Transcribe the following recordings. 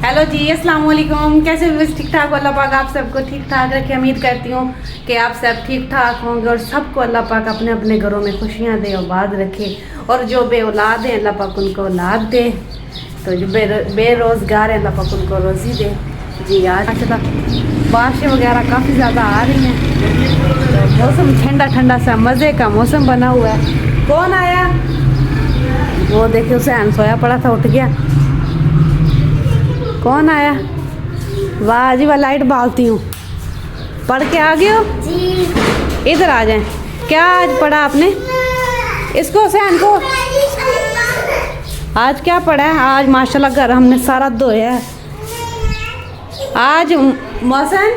Hello जी, अस्सलाम वालेकुम। कैसे हो? ठीक ठाक। अल्लाह पाक आप सबको ठीक ठाक रखे। उम्मीद करती हूँ कि आप सब ठीक ठाक होंगे और सबको अल्लाह पाक अपने अपने घरों में खुशियाँ दे, आबाद रखे। और जो बे औलाद हैं अल्लाह पाक उनको औलाद दे, तो जो बेरोज़गार हैं अल्लाह पाक उनको रोज़ी दे। जी आज बारिशें वगैरह काफ़ी ज़्यादा आ रही हैं, तो मौसम ठंडा ठंडा सा मज़े का मौसम बना हुआ है। कौन आया? वो देखिए उसे सोया पड़ा था, उठ गया। कौन आया? वाह जी वाह, लाइट बालती हूँ। पढ़ के आ गए हो जी? इधर आ जाएं। क्या आज पढ़ा आपने? इसको सहन को आज क्या पढ़ा है? आज माशाल्लाह घर हमने सारा धोया है। आज मौसम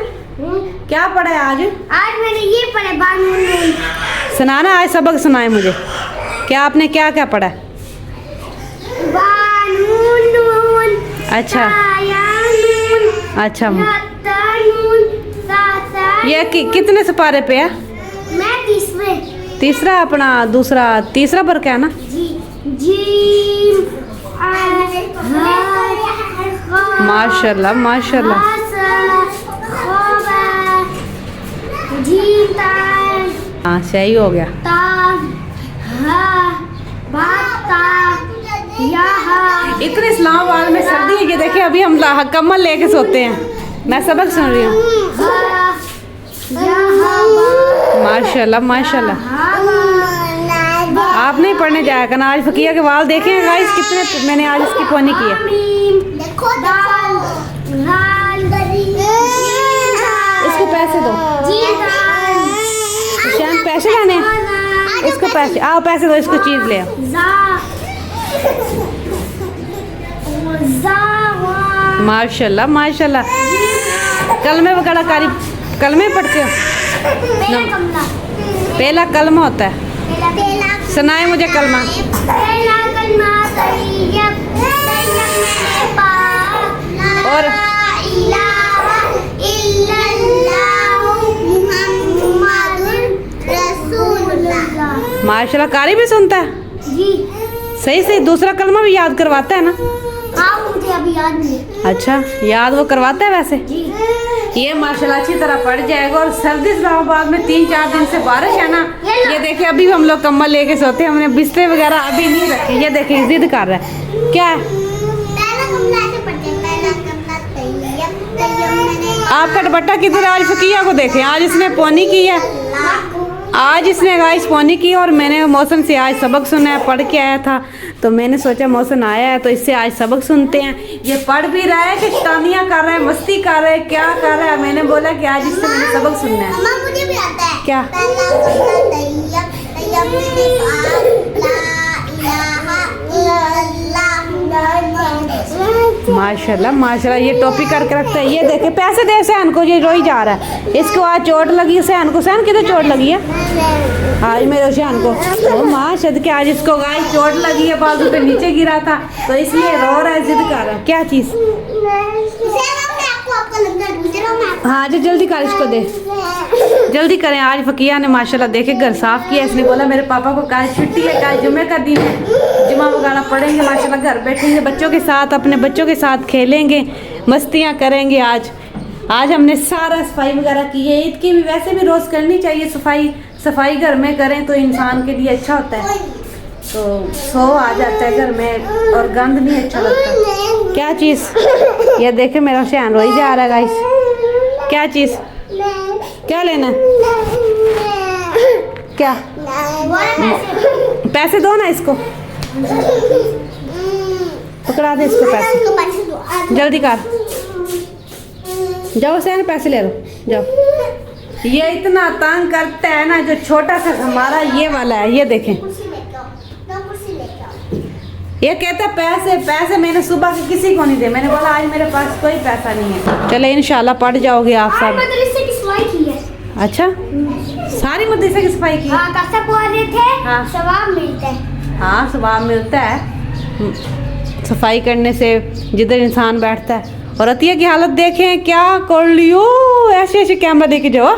क्या पढ़ा है आज? आज मैंने ये पढ़ा बानून। सुनाना, आज सबक सुनाए मुझे। क्या आपने क्या क्या पढ़ा है? बानून। अच्छा अच्छा, ये कितने सिपारे पे है? मैं तीसरा अपना दूसरा तीसरा पर क्या है ना? माशाल्लाह माशाल्लाह। हाँ सही हो गया। इतने इस्लामाबाद में सर्दी है कि देखिए अभी हम कम्बल लेके सोते हैं। मैं सबक सुन रही हूँ। माशाल्लाह माशाल्लाह। आप नहीं पढ़ने जाया करना। आज फकीया के वाल देखे हैं गाइस कितने मैंने आज इसकी पोनी की है। इसको पैसे दो। शायद पैसे लाने हैं। इसको पैसे आओ, पैसे दो, इसको चीज़ ले आओ। माशाल्लाह माशाल्लाह। कलमे वगैरह कारी कलमे पढ़ते हो? पहला कलमा होता है। सुनाए मुझे कलमा। और माशाल्लाह कारी भी सुनता है जी। सही सही। दूसरा कलमा भी याद करवाता है ना? हाँ मुझे अभी याद नहीं। अच्छा, याद वो करवाता है वैसे जी। ये माशाल्लाह अच्छी तरह पड़ जाएगा। और सर्दी इस्लामाबाद में 3-4 दिन से बारिश है ना। ये देखिए अभी हम लोग कम्बल लेके सोते हैं। हमने बिस्तर वगैरह अभी नहीं रखे। ये देखिए जिद कर रहा है। क्या है? आपका दुपट्टा किधर? आज फकीया को देखें, आज इसने पोनी की है। आज इसने गाइस पोनी की और मैंने मौसम से आज सबक सुना है, पढ़ के आया था। तो मैंने सोचा मौसम आया है तो इससे आज सबक सुनते हैं। ये पढ़ भी रहा है कि शैतानियाँ कर रहा है, मस्ती कर रहा है, क्या कर रहा है? मैंने बोला कि आज इससे मैंने सबक सुनना है। मुझे भी आता है। क्या? माशाल्लाह माशाल्लाह। ये टोपी करके रखता है। ये देखे पैसे दे सहन को, ये रोई जा रहा है। इसको आज चोट लगी है सहन को। सहन किधर चोट लगी है? आज मेरे सहन को ओ माँ सद के आज इसको गाइस चोट लगी है, बाजू पे नीचे गिरा था तो इसलिए रो रहा है, जिद कर रहा है। क्या चीज़? हाँ जो जल्दी कर, इसको दे, जल्दी करें। आज फकीया ने माशाल्लाह देखे घर साफ किया। इसने बोला मेरे पापा को कल छुट्टी है, कल जुम्मे का दिन है, जुम्मा वगैरह पढ़ेंगे, माशाल्लाह घर बैठेंगे बच्चों के साथ, अपने बच्चों के साथ खेलेंगे, मस्तियाँ करेंगे। आज हमने सारा सफाई वगैरह की है। ईद की भी वैसे भी रोज़ करनी चाहिए सफाई घर में करें तो इंसान के लिए अच्छा होता है। तो सो आ जाता है घर में और गंद नहीं अच्छा लगता। क्या चीज़? ये देखे मेरा शहन रोई जा रहा है गाइस। क्या चीज़? क्या लेना है? क्या? पैसे दो ना इसको, पकड़ा दे इसको पैसे। जल्दी कर, जाओ सहन पैसे ले लो जाओ। ये इतना तंग करता है ना, जो छोटा सा हमारा ये वाला है, ये देखें। ये कहता पैसे पैसे। मैंने सुबह से किसी को नहीं दे। मैंने बोला आज मेरे पास कोई पैसा नहीं है। चले इंशाल्लाह पढ़ जाओगे आप सब। मदरसे की सफाई की है। अच्छा, सारी मदरसे की सफाई की? हाँ, कसम बोल रहे थे। हाँ, सवाब मिलता है। हाँ सवाब मिलता है सफाई करने से, जिधर इंसान बैठता है। और अतिया की हालत देखें, क्या कर लियो, ऐसे ऐसे कैमरा देके जाओ।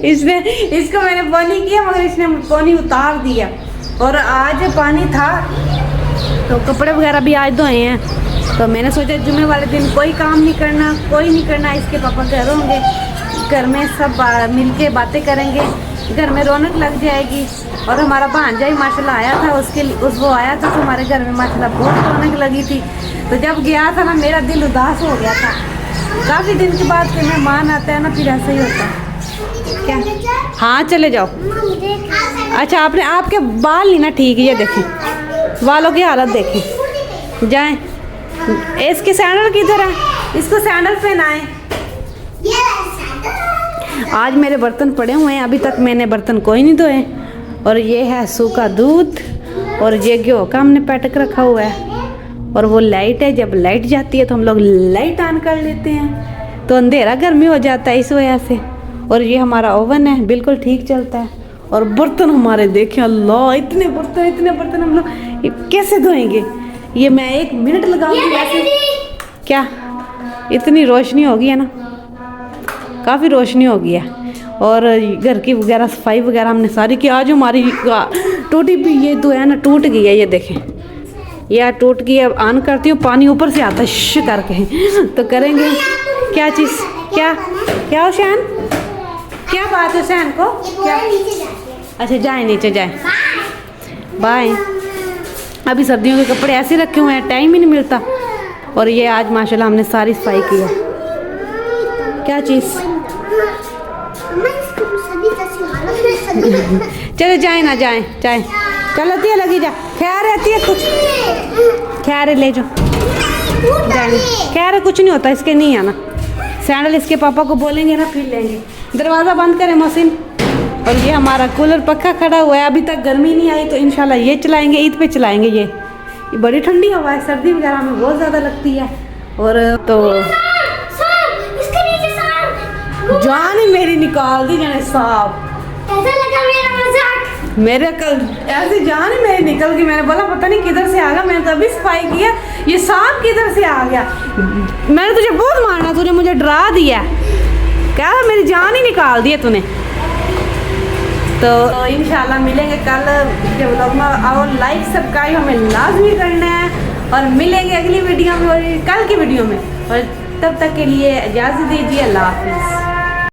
इसने इसको मैंने पानी किया मगर इसने पानी उतार दिया। और आज पानी था तो कपड़े वगैरह भी आज धोए हैं। तो मैंने सोचा जुम्मे वाले दिन कोई काम नहीं करना, कोई नहीं करना, इसके पापा घर होंगे, घर में सब मिल के बातें करेंगे, घर में रौनक लग जाएगी। और हमारा भांजा ही माशाल्लाह आया था, वो आया था तो हमारे घर में माशाल्लाह बहुत रौनक लगी थी। तो जब गया था ना मेरा दिल उदास हो गया था। काफ़ी दिन के बाद कोई मेहमान आता है ना, फिर ऐसा ही होता है। क्या? हाँ चले जाओ। अच्छा आपने आपके बाल नहीं ना ठीक है, ये देखें बालों की हालत देखें। जाएं, इसके सैंडल किधर है, इसको सैंडल पहनाएं। आज मेरे बर्तन पड़े हुए हैं, अभी तक मैंने बर्तन कोई नहीं धोए। और ये है सूखा दूध और ये घ्यो का हमने पैटक रखा हुआ है। और वो लाइट है, जब लाइट जाती है तो हम लोग लाइट ऑन कर लेते हैं, तो अंधेरा गर्मी हो जाता है इस वजह से। और ये हमारा ओवन है, बिल्कुल ठीक चलता है। और बर्तन हमारे देखें, अल्लाह इतने बर्तन हम लोग ये कैसे धोएंगे। ये मैं 1 मिनट लगाऊंगी वैसे। क्या इतनी रोशनी हो गई है ना, काफ़ी रोशनी हो गई है। और घर की वगैरह सफाई वगैरह हमने सारी की। आज हमारी टूटी भी ये तो है ना, टूट गई है, ये देखें यह टूट गई। अब ऑन करती हूँ, पानी ऊपर से आता है श करके। तो करेंगे क्या चीज़, क्या हुसैन, क्या बात है हुसैन को, क्या? अच्छा जाए नीचे जाए, बाय। अभी सर्दियों के कपड़े ऐसे रखे हुए हैं, टाइम ही नहीं मिलता। और ये आज माशाल्लाह हमने सारी सफाई की है। क्या चीज़? चलो जाए ना, जाए चलो तिया लगी जा, खैर रहती है कुछ, खैर ले जाओ, जाए खैर कुछ नहीं होता, इसके नहीं आना। सैंडल इसके पापा को बोलेंगे ना फिर लेंगे। दरवाज़ा बंद करें मोहसिन। और ये हमारा कूलर पक्का खड़ा हुआ है, अभी तक गर्मी नहीं आई, तो इंशाल्लाह ये चलाएंगे, ईद पे चलाएंगे। ये बड़ी ठंडी हवा है, सर्दी वगैरह में बहुत ज़्यादा लगती है। और तो जान ही मेरी निकाल दी जाने साहब, कैसा लगा मेरा मजाक? मेरे कल ऐसे जान ही मेरी निकल गई। मैंने बोला पता नहीं किधर से आ गया, मैंने तभी सफाई किया, ये सांप किधर से आ गया। मैंने तुझे बहुत मारना, तूने मुझे डरा दिया, क्या मेरी जान ही निकाल दी है तूने। तो इंशाल्लाह मिलेंगे कल के व्लॉग में। और लाइक सब्सक्राइब हमें लाजमी करना है। और मिलेंगे अगली वीडियो में और कल की वीडियो में। और तब तक के लिए इजाज़त दीजिए, अल्लाह हाफिज़।